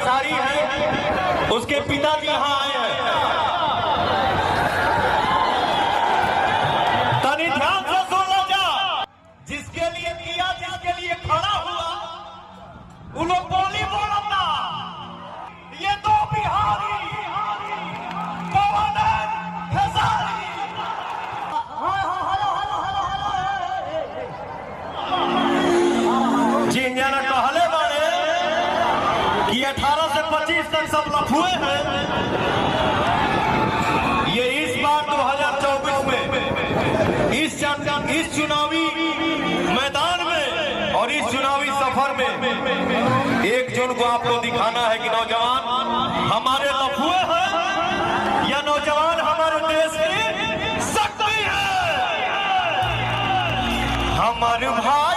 खेसारी है, उसके पिताजी यहाँ आए हैं। तनी ध्यान से सुन लो जा, जिसके लिए किया, जिसके लिए खड़ा हुआ, वो लोग बोली बोलता, ये तो बिहारी पवन खेसारी। जिंजना कहले बारे कि 18 से 25 तक सब लफुए हैं। ये इस बार 2024 में इस चुनावी मैदान में और इस चुनावी सफर में 1 जून को आपको दिखाना है कि नौजवान हमारे लफुए हैं या नौजवान हमारे देश की शक्ति है। हमारे भाई